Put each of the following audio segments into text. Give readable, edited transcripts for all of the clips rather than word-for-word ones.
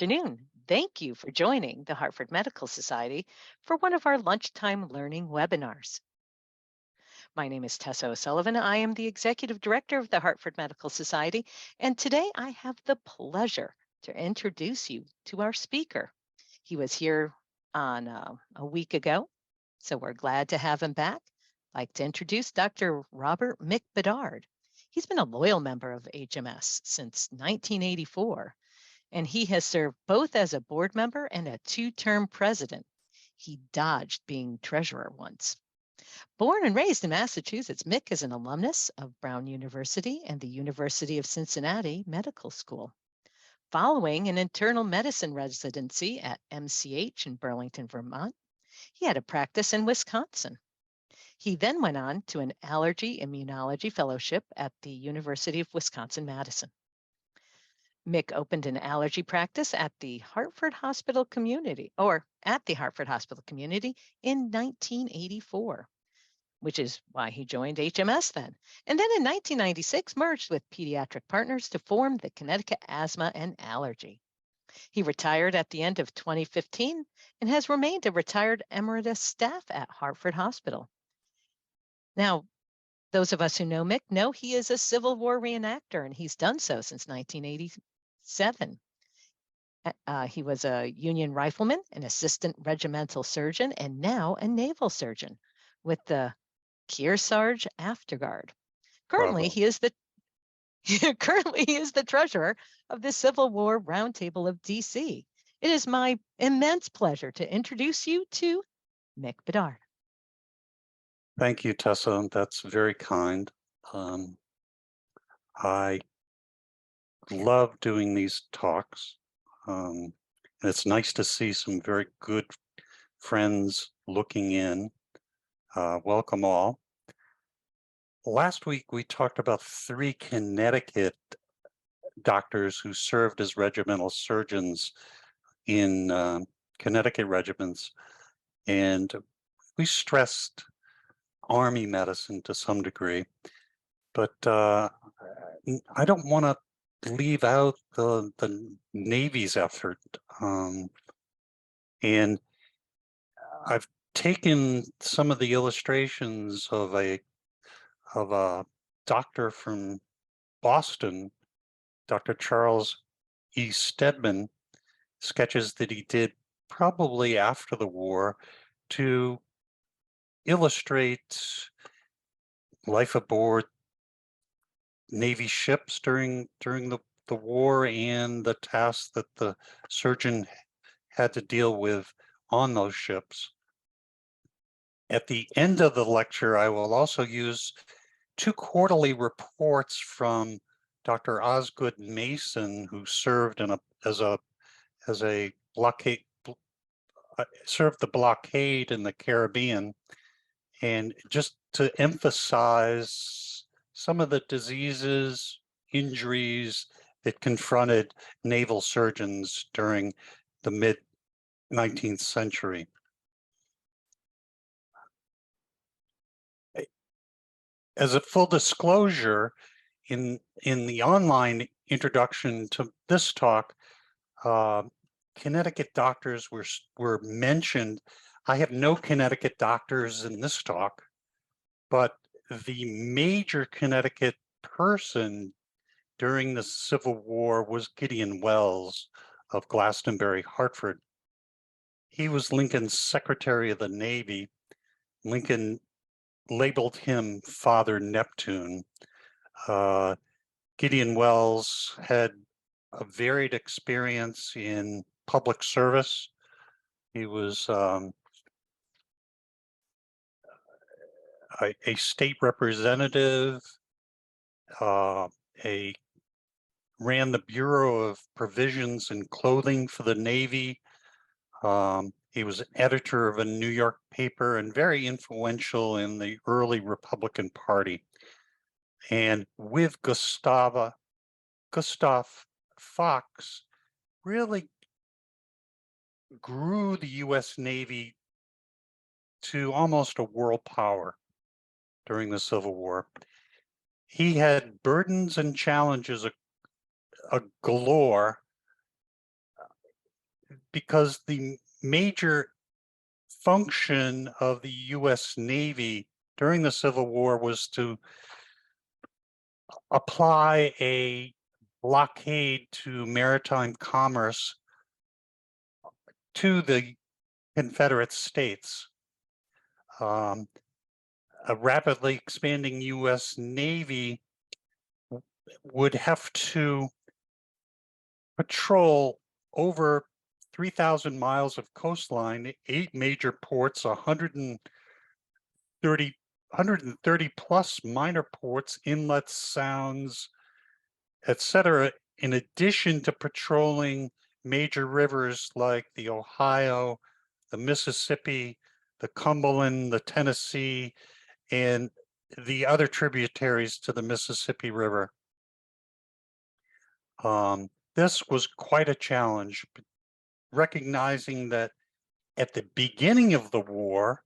Afternoon. Thank you for joining the Hartford Medical Society for one of our lunchtime learning webinars. My name is Tessa O'Sullivan. I am the Executive Director of the Hartford Medical Society, and today I have the pleasure to introduce you to our speaker. He was here on a week ago, so we're glad to have him back. I'd like to introduce Dr. Robert Mick Bedard. He's been a loyal member of HMS since 1984, and he has served both as a board member and a two-term president. He dodged being treasurer once. Born and raised in Massachusetts, Mick is an alumnus of Brown University and the University of Cincinnati Medical School. Following an internal medicine residency at MCH in Burlington, Vermont, he had a practice in Wisconsin. He then went on to an allergy immunology fellowship at the University of Wisconsin-Madison. Mick opened an allergy practice at the Hartford Hospital Community, in 1984, which is why he joined HMS then. And then in 1996, merged with Pediatric Partners to form the Connecticut Asthma and Allergy. He retired at the end of 2015 and has remained a retired emeritus staff at Hartford Hospital. Now, those of us who know Mick know he is a Civil War reenactor, and he's done so since 1987. He was a Union rifleman, an assistant regimental surgeon, and now a naval surgeon with the Kearsarge Afterguard. Currently, Bravo. he is the treasurer of the Civil War Roundtable of DC. It is my immense pleasure to introduce you to Mick Bedard. Thank you, Tessa. That's very kind. I love doing these talks. And it's nice to see some very good friends looking in. Welcome all. Last week, we talked about 3 Connecticut doctors who served as regimental surgeons in Connecticut regiments. And we stressed Army medicine to some degree, but I don't want to leave out the Navy's effort. And I've taken some of the illustrations of a doctor from Boston, Dr. Charles E. Stedman, sketches that he did probably after the war to illustrate life aboard Navy ships during the war and the tasks that the surgeon had to deal with on those ships. At the end of the lecture, I will also use 2 quarterly reports from Dr. Osgood Mason, who served as a blockade served the blockade in the Caribbean, and just to emphasize some of the diseases, injuries that confronted naval surgeons during the mid-19th century. As a full disclosure, in the online introduction to this talk, Connecticut doctors were mentioned. I have no Connecticut doctors in this talk, but the major Connecticut person during the Civil War was Gideon Wells of Glastonbury, Hartford. He was Lincoln's Secretary of the Navy. Lincoln labeled him Father Neptune. Gideon Wells had a varied experience in public service. He was a state representative, ran the Bureau of Provisions and Clothing for the Navy. He was editor of a New York paper and very influential in the early Republican Party. And with Gustav Fox, really grew the U.S. Navy to almost a world power during the Civil War. He had burdens and challenges a galore. because the major function of the U.S. Navy during the Civil War was to apply a blockade to maritime commerce to the Confederate States. A rapidly expanding U.S. Navy would have to patrol over 3,000 miles of coastline, 8 major ports, 130 plus minor ports, inlets, sounds, etc., in addition to patrolling major rivers like the Ohio, the Mississippi, the Cumberland, the Tennessee, and the other tributaries to the Mississippi River. This was quite a challenge, recognizing that at the beginning of the war,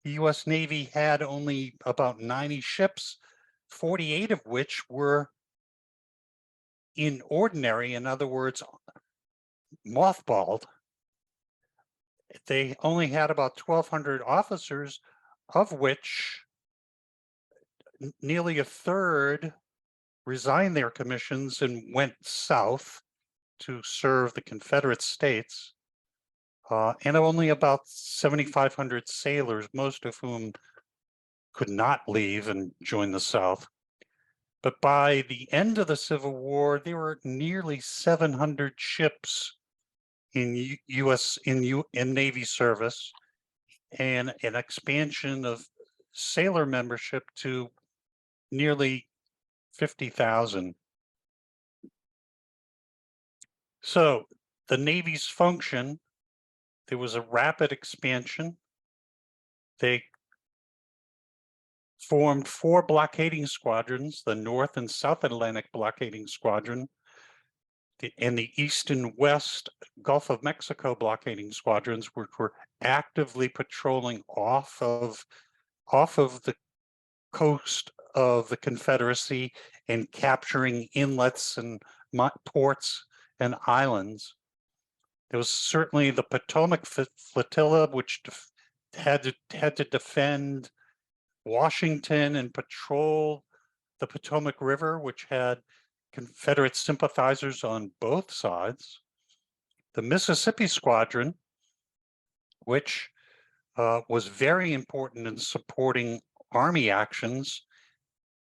the U.S. Navy had only about 90 ships, 48 of which were in ordinary, in other words, mothballed. They only had about 1,200 officers, of which nearly a third resigned their commissions and went south to serve the Confederate States, and only about 7,500 sailors, most of whom could not leave and join the South. But by the end of the Civil War, there were nearly 700 ships in Navy service, and an expansion of sailor membership to nearly 50,000. So the Navy's function, there was a rapid expansion. They formed 4 blockading squadrons, the North and South Atlantic Blockading Squadron, and the East and West Gulf of Mexico blockading squadrons, which were actively patrolling off of the coast of the Confederacy and capturing inlets and ports and islands. There was certainly the Potomac flotilla, which had to defend Washington and patrol the Potomac River, which had Confederate sympathizers on both sides. The Mississippi Squadron, which was very important in supporting Army actions,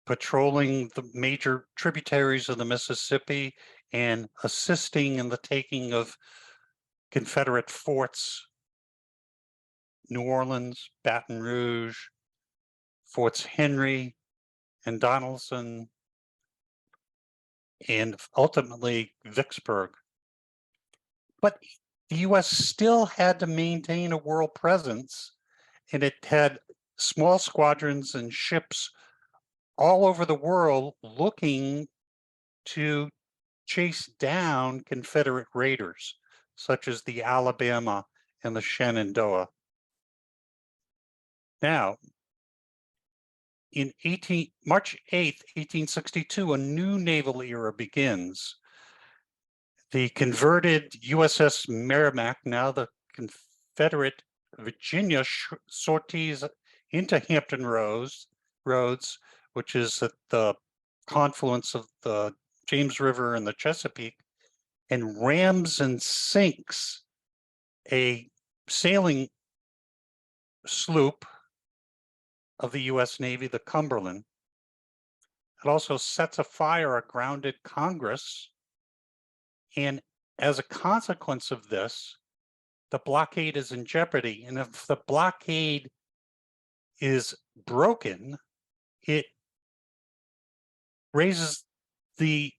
patrolling the major tributaries of the Mississippi and assisting in the taking of Confederate forts, New Orleans, Baton Rouge, Forts Henry and Donelson, and ultimately Vicksburg. But the U.S. still had to maintain a world presence, and it had small squadrons and ships all over the world looking to chase down Confederate raiders, such as the Alabama and the Shenandoah. Now, in March 8th, 1862, a new naval era begins. The converted USS Merrimack, now the Confederate Virginia, sorties into Hampton Roads, which is at the confluence of the James River and the Chesapeake, and rams and sinks a sailing sloop of the U.S. Navy, the Cumberland. It also sets afire a grounded Congress. And as a consequence of this, the blockade is in jeopardy. And if the blockade is broken, it raises the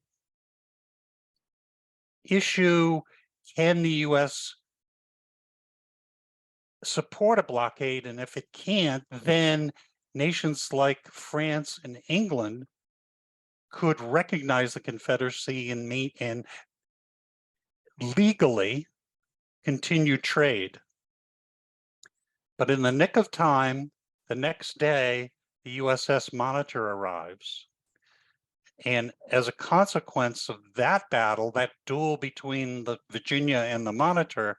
issue, can the U.S. support a blockade? And if it can't, then nations like France and England could recognize the Confederacy and legally continue trade. But in the nick of time, the next day, the USS Monitor arrives. And as a consequence of that battle, that duel between the Virginia and the Monitor,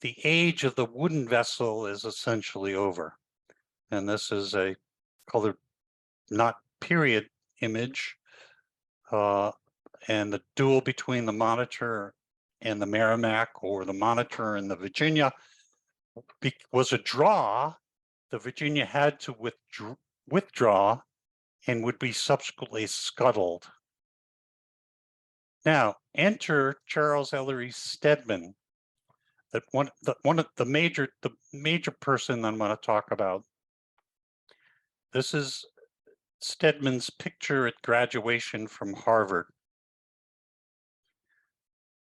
the age of the wooden vessel is essentially over. And this is a colored, not period image. And the duel between the Monitor and the Merrimack, or the Monitor and the Virginia, was a draw. The Virginia had to withdraw and would be subsequently scuttled. Now, enter Charles Ellery Stedman, the major person I'm going to talk about. This is Stedman's picture at graduation from Harvard.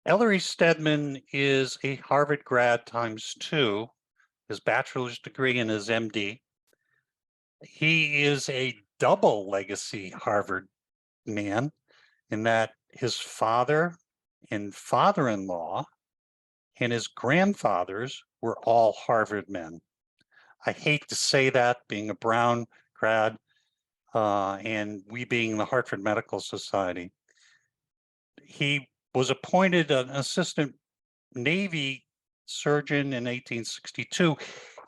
Ellery Stedman is a Harvard grad ×2, his bachelor's degree and his MD. He is a double legacy Harvard man in that his father and father-in-law and his grandfathers were all Harvard men. I hate to say that, being a Brown grad, and we being the Hartford Medical Society. He was appointed an assistant Navy surgeon in 1862.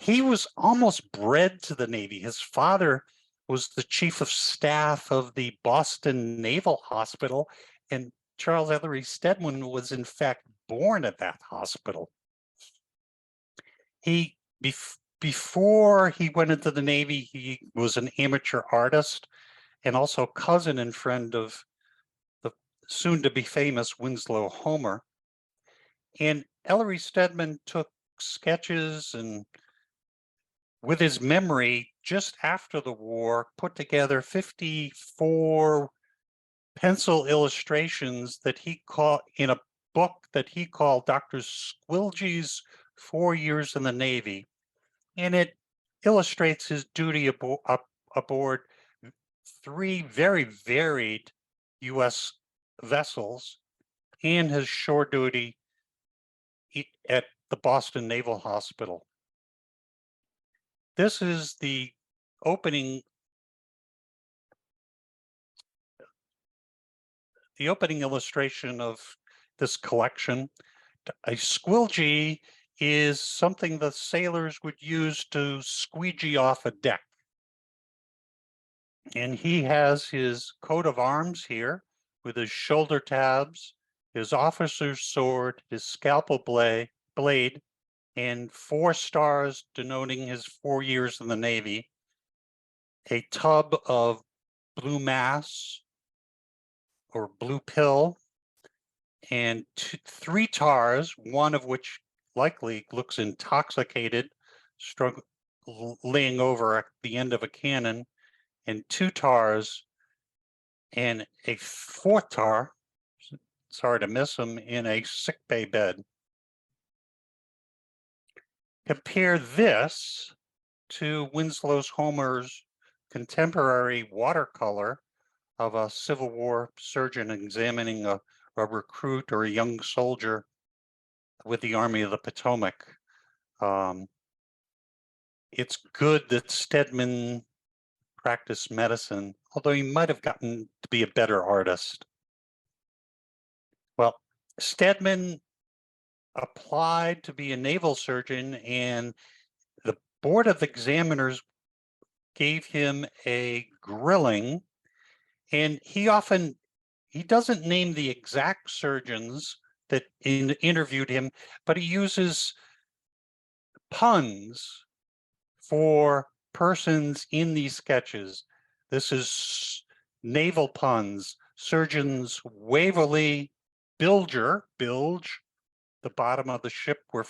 He was almost bred to the Navy. His father was the chief of staff of the Boston Naval Hospital, and Charles Ellery Stedman was in fact born at that hospital. Before he went into the Navy, he was an amateur artist and also cousin and friend of the soon-to-be famous Winslow Homer. And Ellery Stedman took sketches and, with his memory, just after the war, put together 54 pencil illustrations that he called in a book that he called Dr. Squilgee's 4 Years in the Navy. And it illustrates his duty aboard 3 very varied U.S. vessels and his shore duty at the Boston Naval Hospital. This is the opening illustration of this collection. A squilgee is something the sailors would use to squeegee off a deck. And he has his coat of arms here with his shoulder tabs, his officer's sword, his scalpel blade, and 4 stars denoting his 4 years in the Navy, a tub of blue mass or blue pill, and 3 tars, one of which likely looks intoxicated, laying over the end of a cannon, and 2 tars, and a 4th tar, sorry to miss him, in a sickbay bed. Compare this to Winslow Homer's contemporary watercolor of a Civil War surgeon examining a recruit or a young soldier with the Army of the Potomac. It's good that Stedman practiced medicine, although he might have gotten to be a better artist. Well, Stedman applied to be a naval surgeon, and the Board of Examiners gave him a grilling, and he doesn't name the exact surgeons that interviewed him, but he uses puns for persons in these sketches. This is naval puns. Surgeons Waverly, bilge, the bottom of the ship where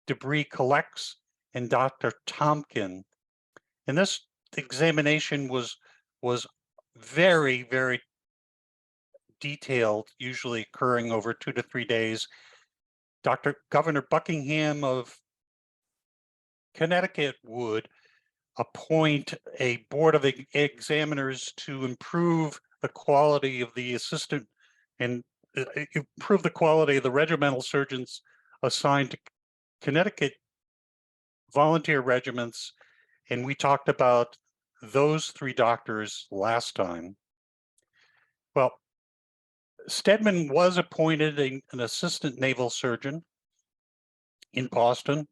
debris collects, and Dr. Tompkin. And this examination was very, very detailed, usually occurring over 2 to 3 days. Governor Buckingham of Connecticut would appoint a board of examiners to improve the quality of the assistant and improve the quality of the regimental surgeons assigned to Connecticut volunteer regiments. And we talked about those three doctors last time. Well, Stedman was appointed an assistant naval surgeon in Boston,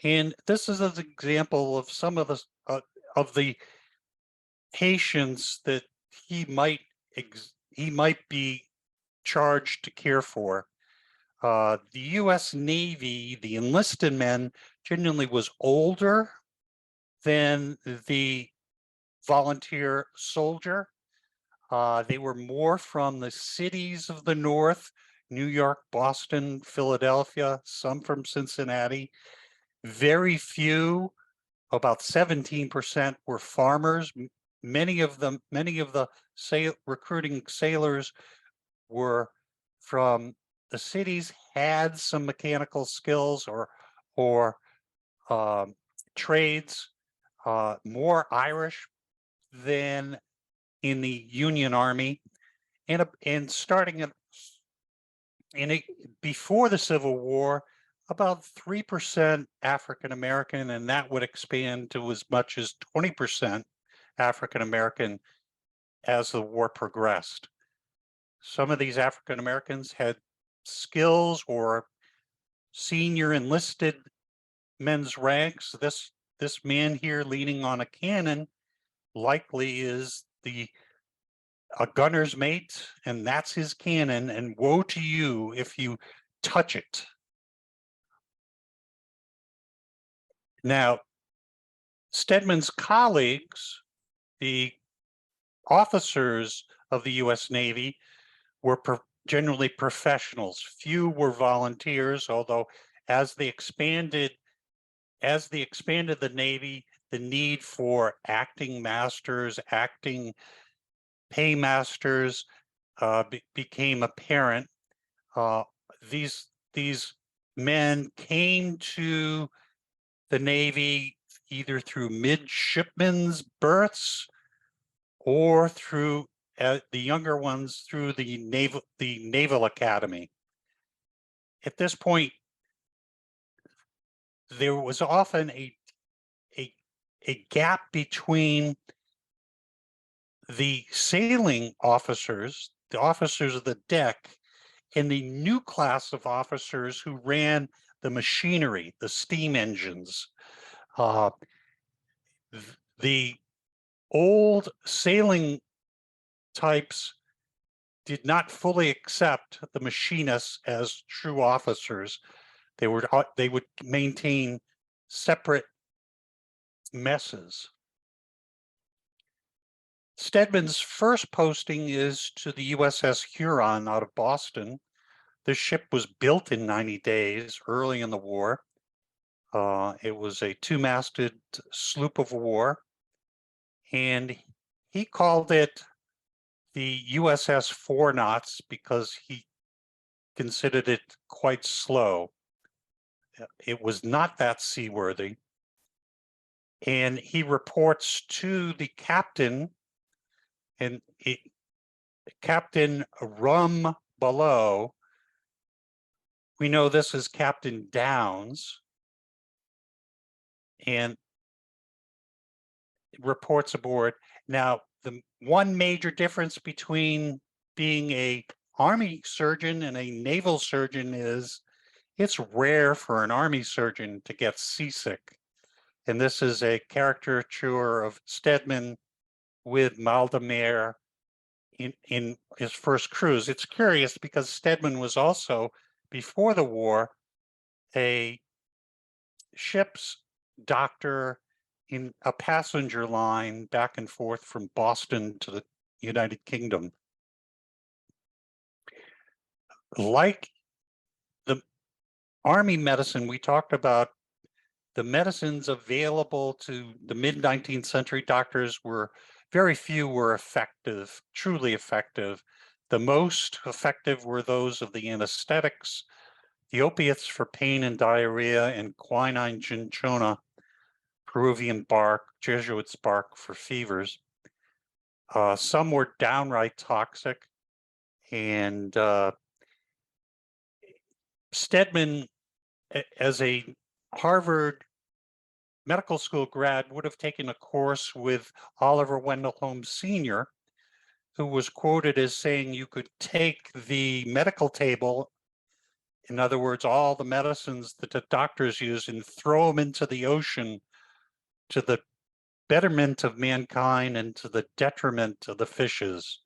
and this is an example of some of the patients that he might be charged to care for. The U.S. Navy, the enlisted men, generally was older than the volunteer soldier. They were more from the cities of the North, New York, Boston, Philadelphia, some from Cincinnati. Very few, about 17%, were farmers. Many of the recruiting sailors were from the cities, had some mechanical skills or trades, more Irish than in the Union Army, and starting before the Civil War, about 3% African American, and that would expand to as much as 20% African American as the war progressed. Some of these African Americans had skills or senior enlisted men's ranks. This man here leaning on a cannon likely is a gunner's mate, and that's his cannon, and woe to you if you touch it. Now, Stedman's colleagues, the officers of the U.S. Navy, were generally professionals. Few were volunteers, although as they expanded the Navy, the need for acting masters, acting paymasters became apparent. These men came to the Navy either through midshipmen's berths or through the younger ones through the Naval Academy. At this point, there was often a gap between the sailing officers, the officers of the deck, and the new class of officers who ran the machinery, the steam engines. The old sailing types did not fully accept the machinists as true officers. They would maintain separate messes. Stedman's first posting is to the USS Huron out of Boston. This ship was built in 90 days early in the war. It was a two-masted sloop of war, and he called it the USS Four Knots because he considered it quite slow. It was not that seaworthy. And he reports to the captain, and Captain Rum below. We know this is Captain Downs, and reports aboard. Now, the one major difference between being a Army surgeon and a naval surgeon is it's rare for an Army surgeon to get seasick. And this is a caricature of Stedman with mal de mer in his first cruise. It's curious because Stedman was also, before the war, a ship's doctor in a passenger line back and forth from Boston to the United Kingdom. Like the Army medicine, we talked about the medicines available to the mid-19th century doctors were very few were effective, truly effective. The most effective were those of the anesthetics, the opiates for pain and diarrhea, and quinine cinchona, Peruvian bark, Jesuit's bark for fevers. Some were downright toxic, and Stedman, as a Harvard medical school grad would have taken a course with Oliver Wendell Holmes Sr., who was quoted as saying you could take the medical table, in other words, all the medicines that the doctors use, and throw them into the ocean to the betterment of mankind and to the detriment of the fishes.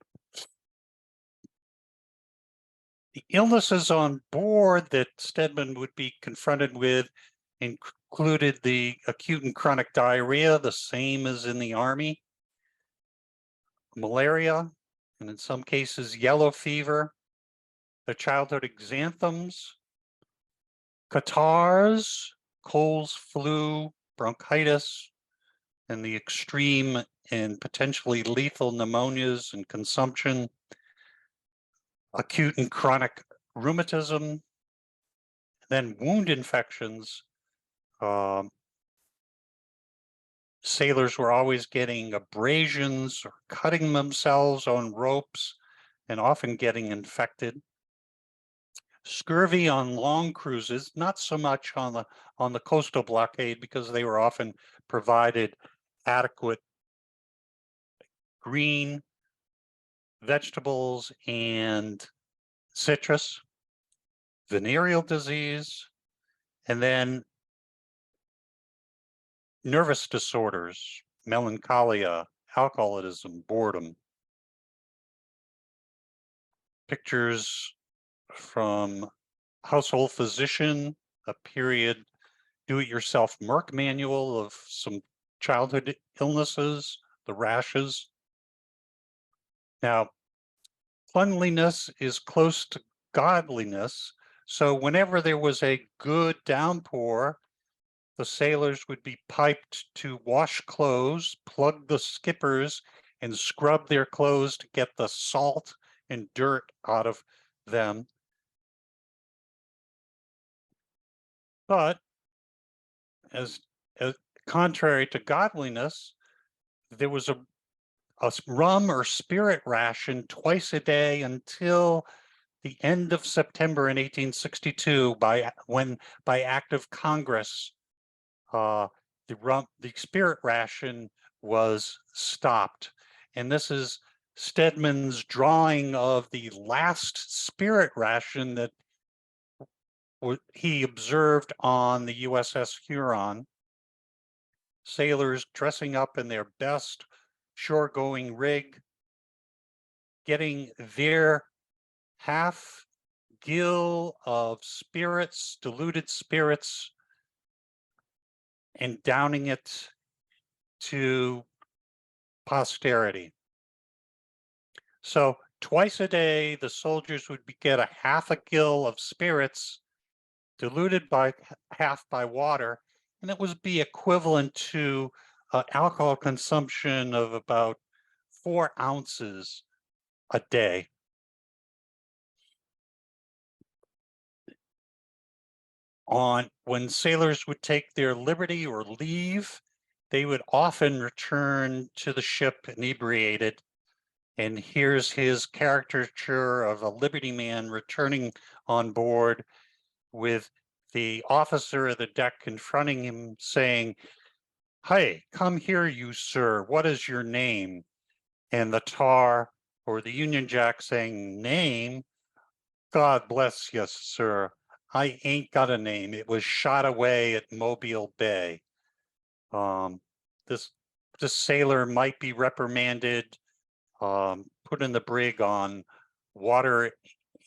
The illnesses on board that Stedman would be confronted with included the acute and chronic diarrhea, the same as in the Army, malaria, and in some cases, yellow fever, the childhood exanthems, catarrhs, colds, flu, bronchitis, and the extreme and potentially lethal pneumonias and consumption, acute and chronic rheumatism, then wound infections. Sailors were always getting abrasions or cutting themselves on ropes and often getting infected. Scurvy on long cruises, not so much on the coastal blockade because they were often provided adequate green vegetables and citrus, venereal disease, and then nervous disorders, melancholia, alcoholism, boredom. Pictures from Household Physician, a period do-it-yourself Merck manual of some childhood illnesses, the rashes. Now, cleanliness is close to godliness, so whenever there was a good downpour, the sailors would be piped to wash clothes, plug the skippers, and scrub their clothes to get the salt and dirt out of them. But as contrary to godliness, there was a rum or spirit ration twice a day until the end of September in 1862, by act of Congress, the spirit ration was stopped. And this is Stedman's drawing of the last spirit ration that he observed on the USS Huron. Sailors dressing up in their best shore-going rig, getting their half gill of spirits, diluted spirits, and downing it to posterity. So twice a day, the soldiers would get a half a gill of spirits diluted by half by water, and it would be equivalent to alcohol consumption of about 4 ounces a day. When sailors would take their liberty or leave, they would often return to the ship inebriated. And here's his caricature of a Liberty man returning on board with the officer of the deck confronting him saying, "Hey, come here, you sir, what is your name?" And the tar or the Union Jack saying, "Name? God bless you, sir. I ain't got a name. It was shot away at Mobile Bay." This sailor might be reprimanded, put in the brig on water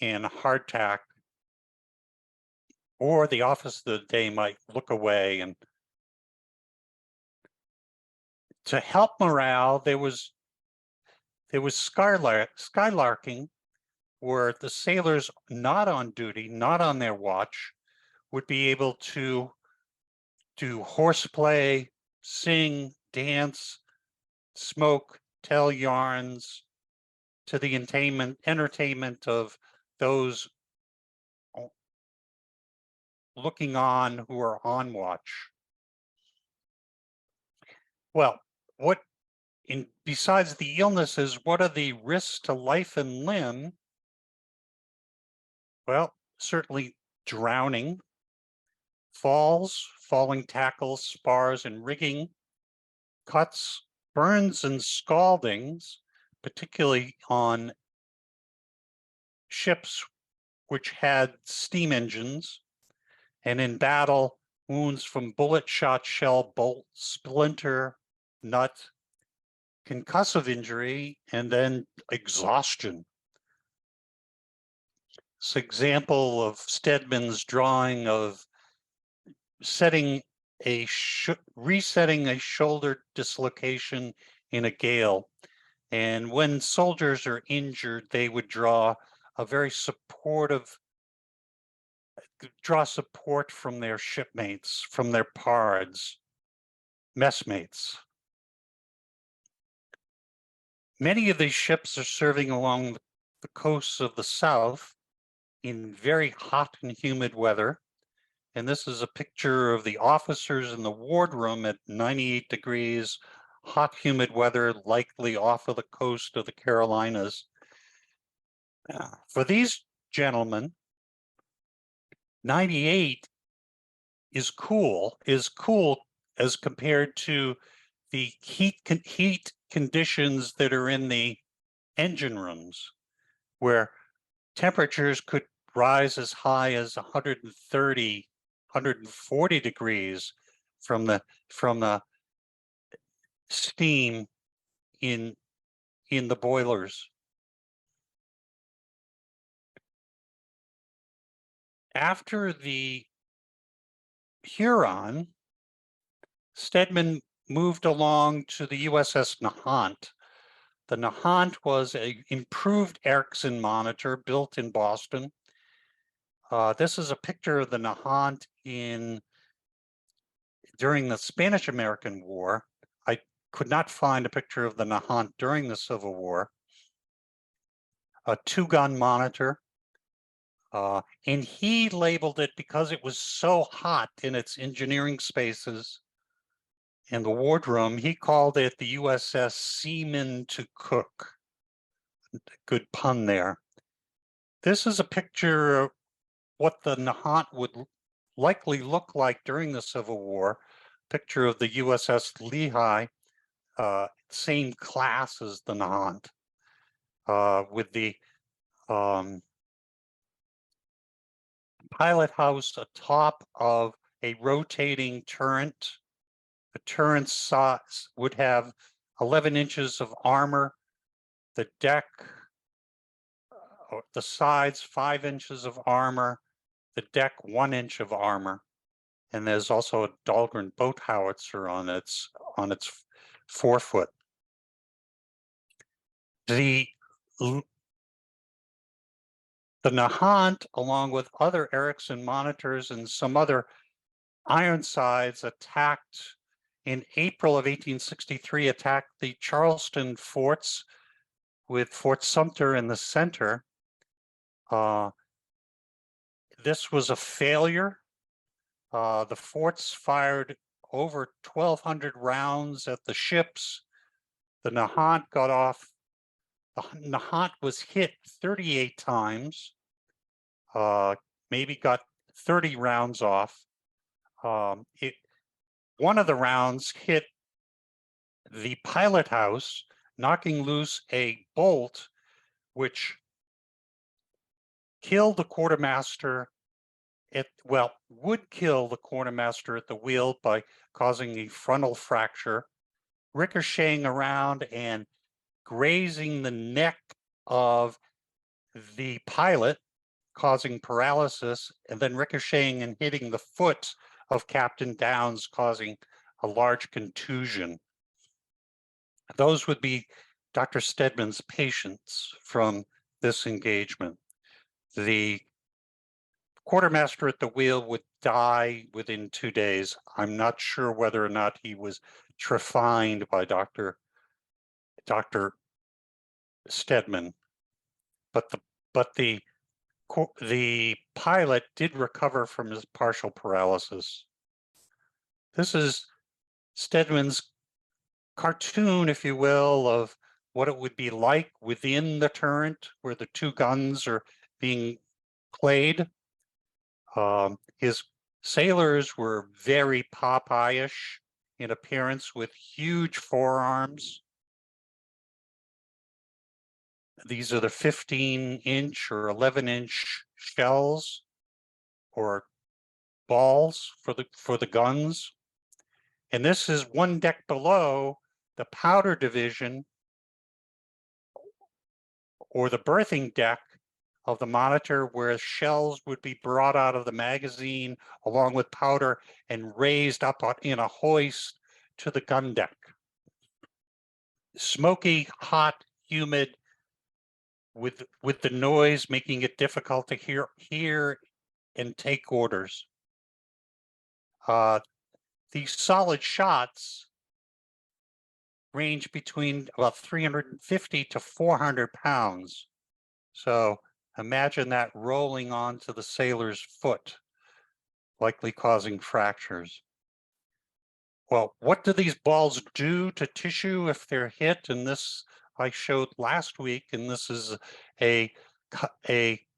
and hardtack, or the office of the day might look away. And to help morale, there was skylarking, where the sailors not on duty, not on their watch, would be able to do horseplay, sing, dance, smoke, tell yarns to the entertainment of those looking on who are on watch. Well, besides the illnesses, what are the risks to life and limb? Well, certainly drowning. falling tackles, spars, and rigging, cuts, burns, and scaldings, particularly on ships which had steam engines, and in battle, wounds from bullet, shot, shell, bolt, splinter, nut, concussive injury, and then exhaustion. This example of Stedman's drawing of resetting a shoulder dislocation in a gale. And when soldiers are injured, they would draw a very supportive, draw support from their shipmates, from their pards, messmates. Many of these ships are serving along the coasts of the South in very hot and humid weather. And this is a picture of the officers in the wardroom at 98 degrees, hot, humid weather, likely off of the coast of the Carolinas. For these gentlemen, 98 is cool as compared to the heat conditions that are in the engine rooms, where temperatures could rise as high as 130, 140 degrees from the steam in the boilers. After the Huron, Stedman moved along to the USS Nahant. The Nahant was an improved Ericsson monitor built in Boston. This is a picture of the Nahant during the Spanish-American War. I could not find a picture of the Nahant during the Civil War. A 2-gun monitor. And he labeled it, because it was so hot in its engineering spaces and the wardroom, he called it the USS Seaman to Cook. Good pun there. This is a picture of what the Nahant would likely look like during the Civil War. Picture of the USS Lehigh, same class as the Nahant, with the pilot house atop of a rotating turret. The turret would have 11 inches of armor, the deck, the sides 5 inches of armor, the deck 1 inch of armor, and there's also a Dahlgren boat howitzer on its forefoot. The Nahant, along with other Ericsson monitors and some other Ironsides, attacked in April of 1863, attacked the Charleston forts with Fort Sumter in the center. This was a failure. The forts fired over 1,200 rounds at the ships. The Nahant got off. The Nahant was hit 38 times, maybe got 30 rounds off. One of the rounds hit the pilot house, knocking loose a bolt, which killed the quartermaster would kill the quartermaster at the wheel by causing a frontal fracture, ricocheting around and grazing the neck of the pilot, causing paralysis, and then ricocheting and hitting the foot of Captain Downs, causing a large contusion. Those would be Dr. Stedman's patients from this engagement. The quartermaster at the wheel would die within 2 days. I'm not sure whether or not he was trephined by Dr. Stedman, but the pilot did recover from his partial paralysis. This is Stedman's cartoon, if you will, of what it would be like within the turret where the 2 guns are being played. His Sailors were very Popeye-ish in appearance with huge forearms. These are the 15-inch or 11-inch shells or balls for the guns. And this is one deck below the powder division or the berthing deck of the Monitor, where shells would be brought out of the magazine along with powder and raised up in a hoist to the gun deck. Smoky, hot, humid, with the noise making it difficult to hear and take orders. These solid shots range between about 350 to 400 pounds. So imagine that rolling onto the sailor's foot, likely causing fractures. Well, what do these balls do to tissue if they're hit? And this I showed last week, and this is a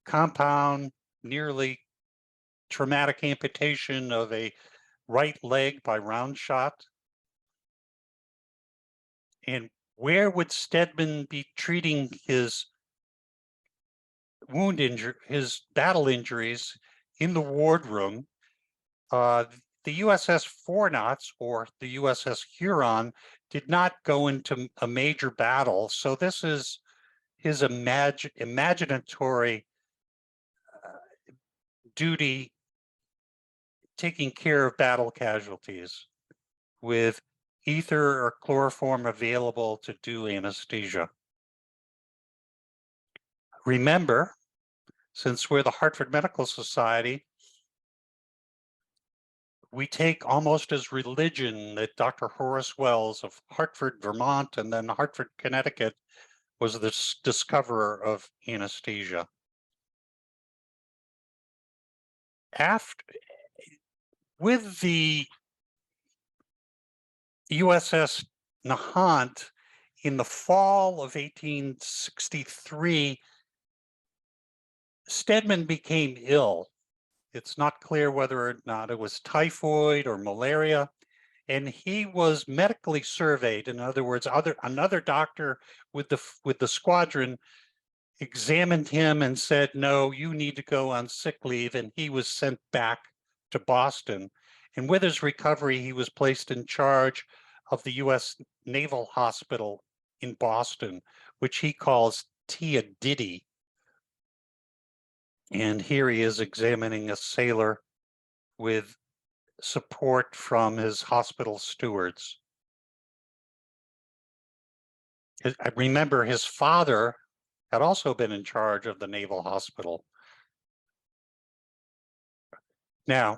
compound, nearly traumatic amputation of a right leg by round shot. And where would Stedman be treating his his battle injuries? In the wardroom. The USS Four Knots, or the USS Huron, did not go into a major battle. So this is his imaginatory duty, taking care of battle casualties with ether or chloroform available to do anesthesia. Remember, since we're the Hartford Medical Society, we take almost as religion that Dr. Horace Wells of Hartford, Vermont, and then Hartford, Connecticut, was the discoverer of anesthesia. With the USS Nahant in the fall of 1863, Stedman became ill. It's not clear whether or not it was typhoid or malaria, and he was medically surveyed. In other words, another doctor with the squadron examined him and said, no, you need to go on sick leave, and he was sent back to Boston. And with his recovery, he was placed in charge of the U.S. Naval Hospital in Boston, which he calls Tia Diddy. And here he is examining a sailor with support from his hospital stewards. I remember his father had also been in charge of the Naval Hospital. Now,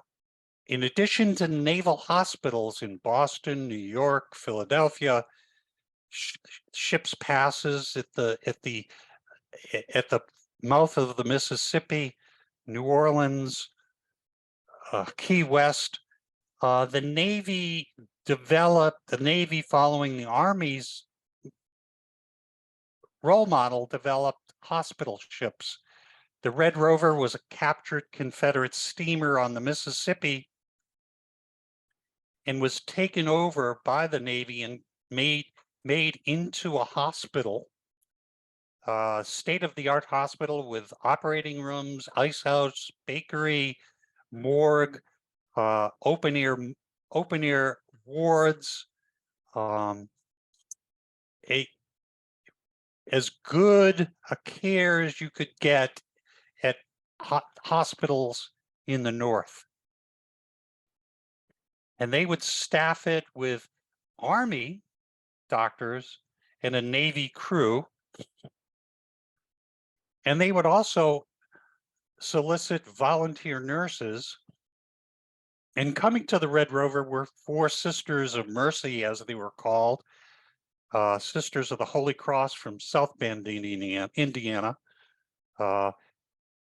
in addition to naval hospitals in Boston, New York, Philadelphia, ships passes at the mouth of the Mississippi, New Orleans, Key West. The Navy following the Army's role model, developed hospital ships. The Red Rover was a captured Confederate steamer on the Mississippi and was taken over by the Navy and made into a hospital, state-of-the-art hospital with operating rooms, ice house, bakery, morgue, open air wards, as good a care as you could get at hospitals in the North. And they would staff it with Army doctors and a Navy crew. And they would also solicit volunteer nurses. And coming to the Red Rover were 4 Sisters of Mercy, as they were called, Sisters of the Holy Cross from South Bend, Indiana,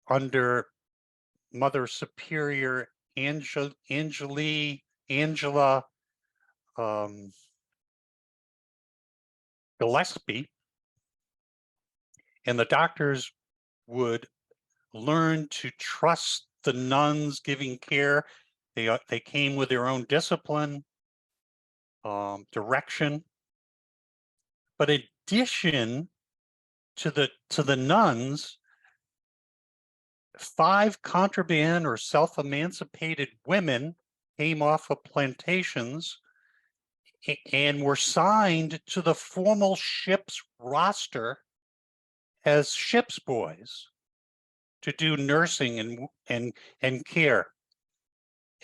under Mother Superior Angela Gillespie. And the doctors would learn to trust the nuns giving care. They came with their own discipline, direction. But in addition to the nuns, 5 contraband or self-emancipated women came off of plantations and were signed to the formal ship's roster as ship's boys to do nursing and care.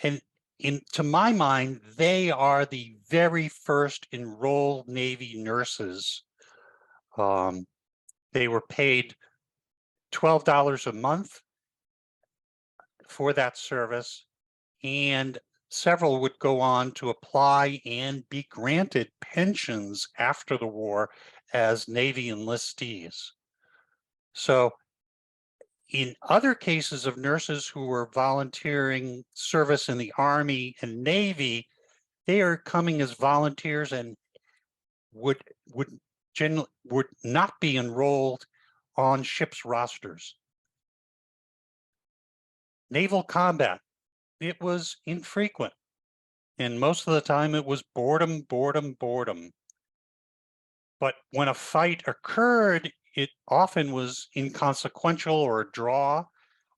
And to my mind, they are the very first enrolled Navy nurses. They were paid $12 a month for that service, and several would go on to apply and be granted pensions after the war as Navy enlistees. So in other cases of nurses who were volunteering service in the Army and Navy, they are coming as volunteers and would not be enrolled on ships' rosters. Naval combat, it was infrequent. And most of the time it was boredom, boredom, boredom. But when a fight occurred, it often was inconsequential or a draw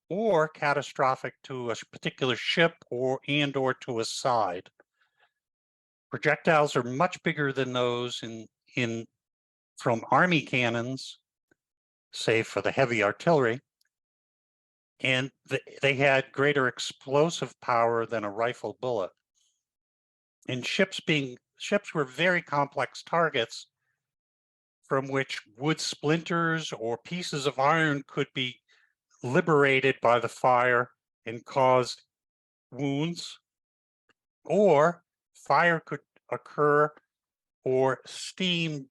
or catastrophic to a particular ship or to a side. Projectiles are much bigger than those from Army cannons, save for the heavy artillery. And they had greater explosive power than a rifle bullet. And ships were very complex targets from which wood splinters or pieces of iron could be liberated by the fire and cause wounds, or fire could occur or steam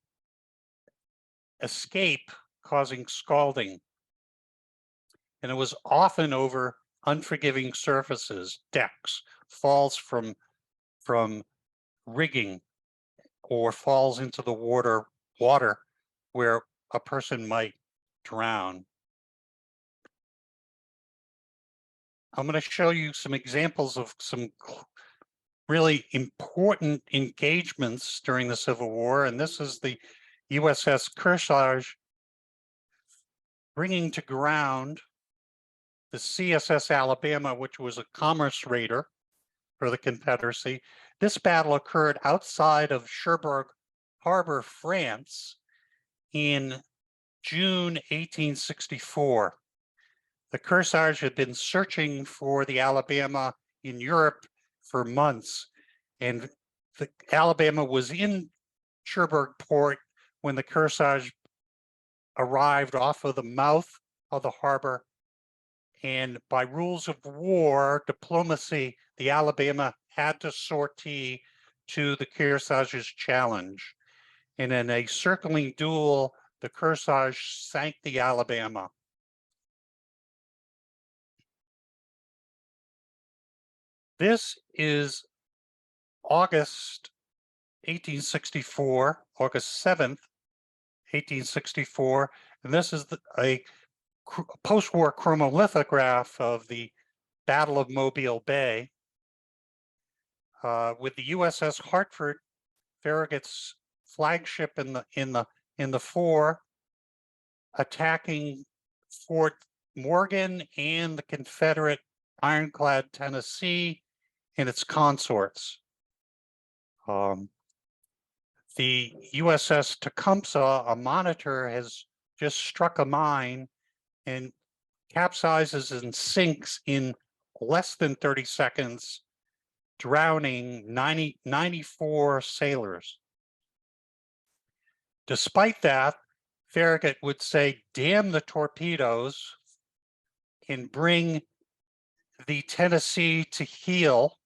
escape, causing scalding. And it was often over unforgiving surfaces, decks, falls from rigging, or falls into the water where a person might drown. I'm going to show you some examples of some really important engagements during the Civil War, and this is the USS Kearsarge bringing to ground the CSS Alabama, which was a commerce raider for the Confederacy. This battle occurred outside of Cherbourg Harbor, France, in June 1864. The Kearsarge had been searching for the Alabama in Europe for months, and the Alabama was in Cherbourg port when the Kearsarge arrived off of the mouth of the harbor. And by rules of war, diplomacy, the Alabama had to sortie to the Kearsarge's challenge. And in a circling duel, the Kearsarge sank the Alabama. This is August 1864, August 7th, 1864, and this is a post-war chromolithograph of the Battle of Mobile Bay, with the USS Hartford, Farragut's flagship in the fore, attacking Fort Morgan and the Confederate ironclad Tennessee and its consorts. The USS Tecumseh, a monitor, has just struck a mine and capsizes and sinks in less than 30 seconds, drowning 94 sailors. Despite that, Farragut would say, damn the torpedoes, and bring the Tennessee to heel.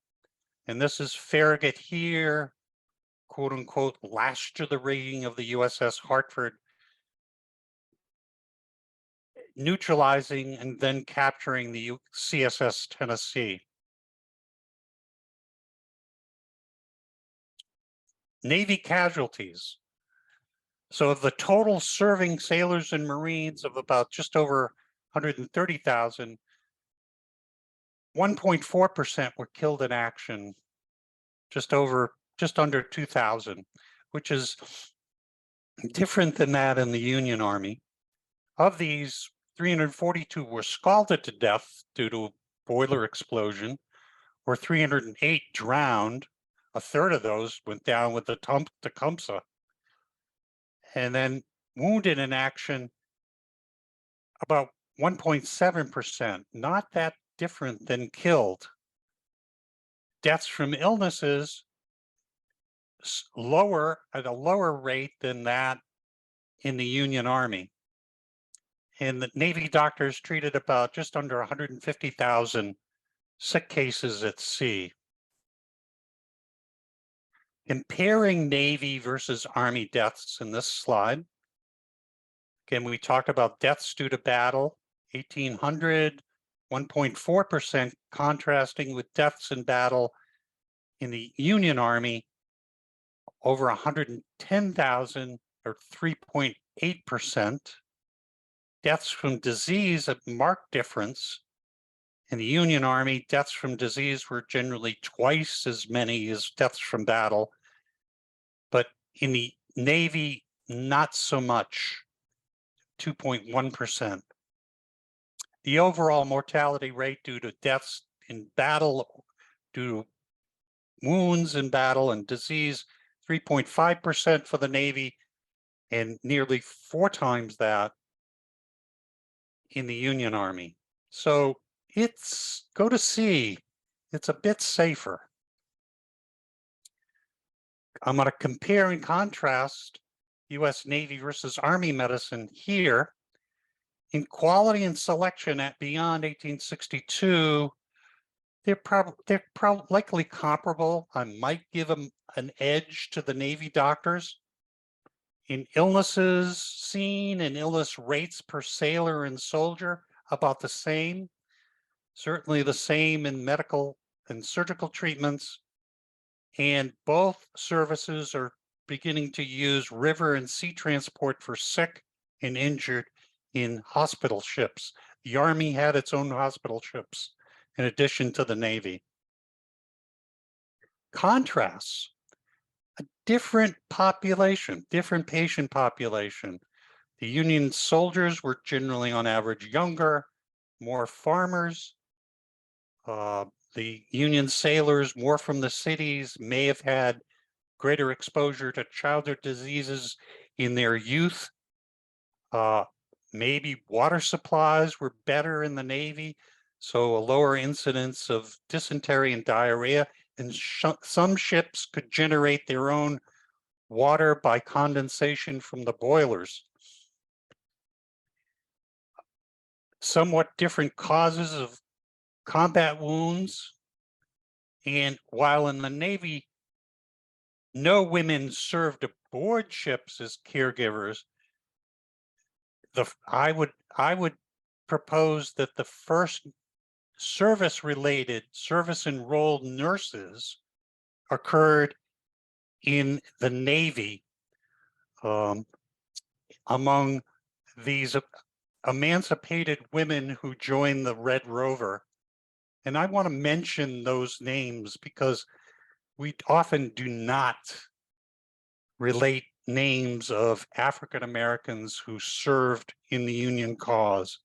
And this is Farragut here, quote unquote, lashed to the rigging of the USS Hartford, neutralizing and then capturing the CSS Tennessee. Navy casualties. So of the total serving sailors and Marines of about just over 130,000, 1.4% were killed in action, just under 2,000, which is different than that in the Union Army. Of these, 342 were scalded to death due to a boiler explosion, or 308 drowned. A third of those went down with the Tecumseh. And then wounded in action, about 1.7%, not that different than killed. Deaths from illnesses lower at a lower rate than that in the Union Army. And the Navy doctors treated about just under 150,000 sick cases at sea. Comparing Navy versus Army deaths in this slide. Again, we talked about deaths due to battle, 1,800, 1.4%, contrasting with deaths in battle in the Union Army, over 110,000 or 3.8%. Deaths from disease, a marked difference. In the Union Army, deaths from disease were generally twice as many as deaths from battle. But in the Navy, not so much, 2.1%. The overall mortality rate due to deaths in battle, due to wounds in battle and disease, 3.5% for the Navy, and nearly 4 times that in the Union Army. So go to sea. It's a bit safer. I'm going to compare and contrast U.S. Navy versus Army medicine here. In quality and selection at beyond 1862, they're likely comparable. I might give them an edge to the Navy doctors. In illnesses seen and illness rates per sailor and soldier, about the same. Certainly the same in medical and surgical treatments. And both services are beginning to use river and sea transport for sick and injured in hospital ships. The Army had its own hospital ships in addition to the Navy. Contrasts, a different population, different patient population. The Union soldiers were generally on average younger, more farmers. The Union sailors, more from the cities, may have had greater exposure to childhood diseases in their youth. Maybe water supplies were better in the Navy, so a lower incidence of dysentery and diarrhea, and some ships could generate their own water by condensation from the boilers. Somewhat different causes of combat wounds, and while in the Navy, no women served aboard ships as caregivers, I would propose that the first service-related, service-enrolled nurses occurred in the Navy among these emancipated women who joined the Red Rover. And I want to mention those names because we often do not relate names of African Americans who served in the Union cause.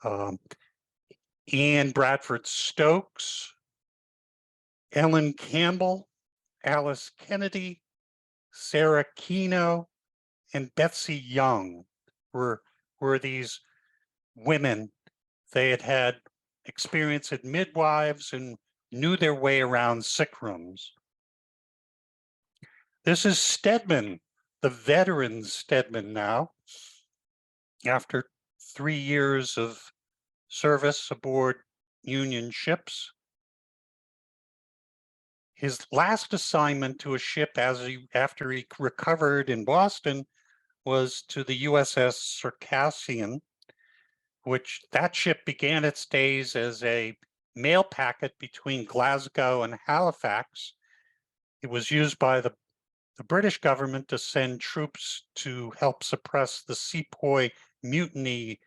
Anne Bradford Stokes, Ellen Campbell, Alice Kennedy, Sarah Keno, and Betsy Young were these women. They had experience as midwives and knew their way around sick rooms. This is Stedman, the veteran Stedman now, after 3 years of service aboard Union ships. His last assignment to a ship after he recovered in Boston was to the USS Circassian, which that ship began its days as a mail packet between Glasgow and Halifax. It was used by the British government to send troops to help suppress the Sepoy mutiny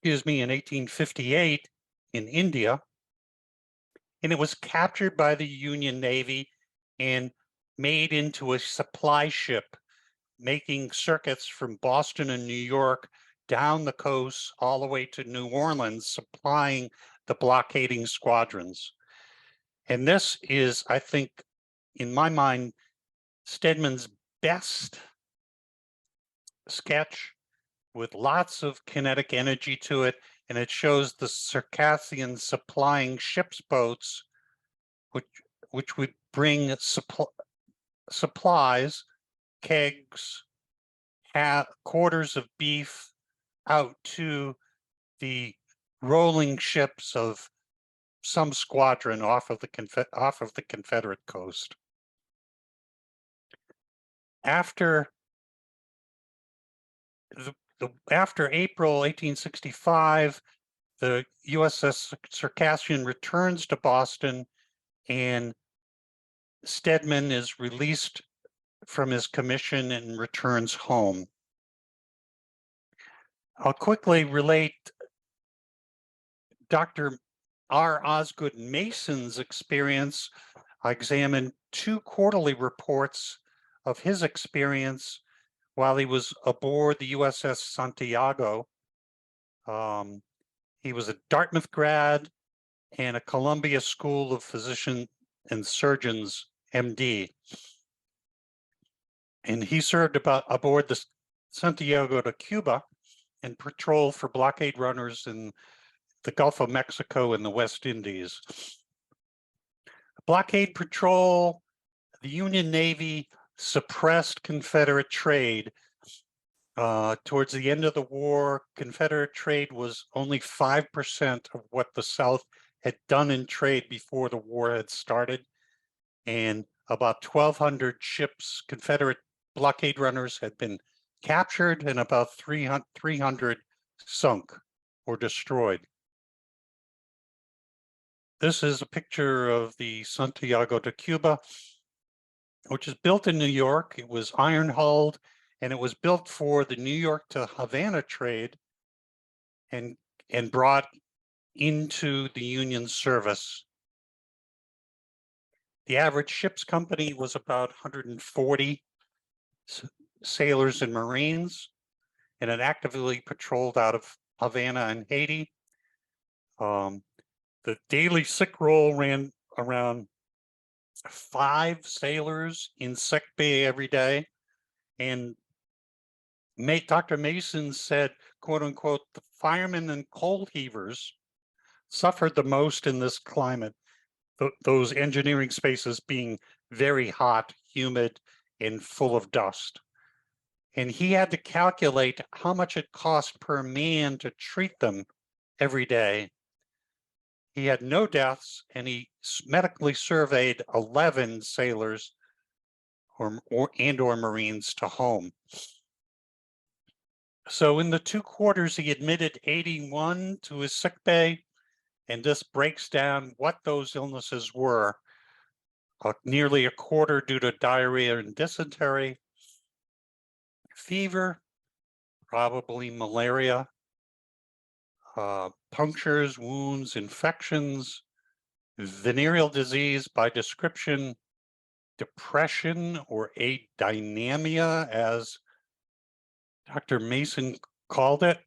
in 1858 in India, and it was captured by the Union Navy and made into a supply ship, making circuits from Boston and New York down the coast all the way to New Orleans, supplying the blockading squadrons. And this is, I think, in my mind, Stedman's best sketch with lots of kinetic energy to it, and it shows the Circassian supplying ships' boats, which would bring supplies, kegs, quarters of beef out to the rolling ships of some squadron off of the Confederate coast. After after April 1865, the USS Circassian returns to Boston, and Stedman is released from his commission and returns home. I'll quickly relate Dr. R. Osgood Mason's experience. I examined 2 quarterly reports of his experience while he was aboard the USS Santiago. He was a Dartmouth grad and a Columbia School of Physician and Surgeons, MD. And he served aboard the Santiago to Cuba and patrolled for blockade runners in the Gulf of Mexico and the West Indies. Blockade patrol, the Union Navy suppressed Confederate trade. Towards the end of the war, Confederate trade was only 5% of what the South had done in trade before the war had started. And about 1,200 ships, Confederate blockade runners, had been captured, and about 300 sunk or destroyed. This is a picture of the Santiago de Cuba, which is built in New York. It was iron-hulled, and it was built for the New York to Havana trade and brought into the Union service. The average ship's company was about 140 sailors and Marines, and it actively patrolled out of Havana and Haiti. The daily sick roll ran around 5 sailors in sick bay every day. And Dr. Mason said, quote unquote, the firemen and coal heavers suffered the most in this climate, those engineering spaces being very hot, humid, and full of dust. And he had to calculate how much it cost per man to treat them every day. He had no deaths, and he medically surveyed 11 sailors or Marines to home. So in the 2 quarters, he admitted 81 to his sick bay, and this breaks down what those illnesses were. Nearly a quarter due to diarrhea and dysentery, fever, probably malaria, punctures, wounds, infections, venereal disease by description, depression or adynamia, as Dr. Mason called it,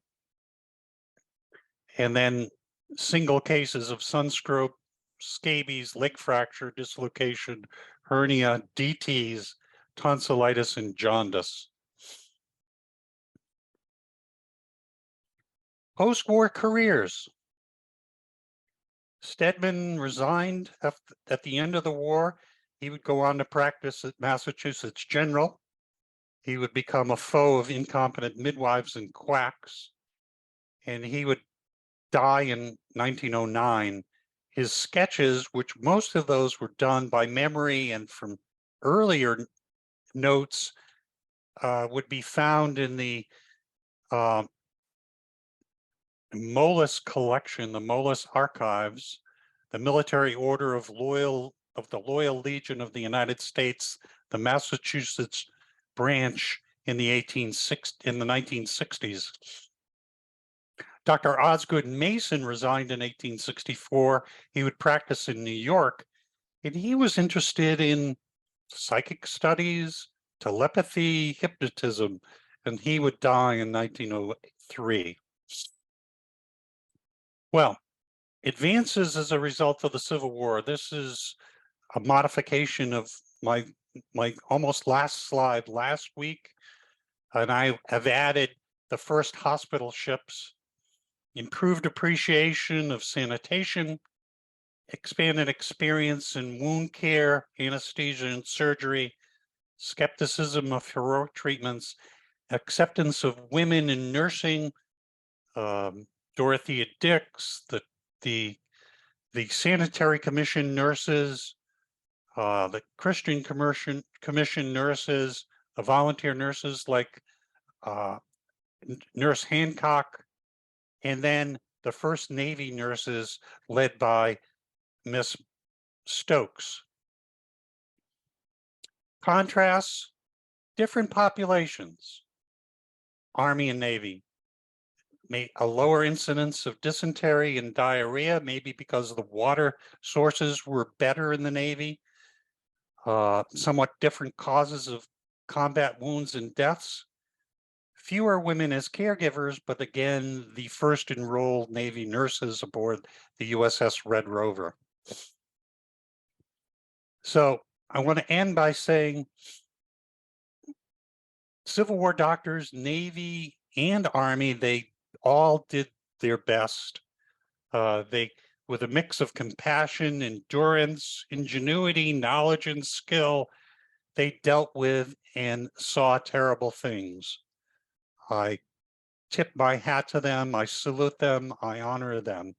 and then single cases of sunstroke, scabies, leg fracture, dislocation, hernia, DTs, tonsillitis, and jaundice. Post-war careers. Stedman resigned at the end of the war. He would go on to practice at Massachusetts General. He would become a foe of incompetent midwives and quacks, and he would die in 1909. His sketches, which most of those were done by memory and from earlier notes, would be found in the Moelis collection, the Moelis archives, the Military Order of the Loyal Legion of the United States, the Massachusetts branch in the 1960s. Dr. Osgood Mason resigned in 1864. He would practice in New York, and he was interested in psychic studies, telepathy, hypnotism, and he would die in 1903. Well, advances as a result of the Civil War. This is a modification of my almost last slide last week, and I have added the first hospital ships, improved appreciation of sanitation, expanded experience in wound care, anesthesia and surgery, skepticism of heroic treatments, acceptance of women in nursing, Dorothea Dix, the the sanitary commission nurses, the Christian commission nurses, the volunteer nurses like uh, Nurse Hancock, and then the first Navy nurses led by Miss Stokes. Contrasts, different populations, Army and Navy. A lower incidence of dysentery and diarrhea, maybe because the water sources were better in the Navy. Somewhat different causes of combat wounds and deaths. Fewer women as caregivers, but again, the first enrolled Navy nurses aboard the USS Red Rover. So I want to end by saying Civil War doctors, Navy and Army, they all did their best. They, with a mix of compassion, endurance, ingenuity, knowledge, and skill, they dealt with and saw terrible things. I tip my hat to them, I salute them, I honor them.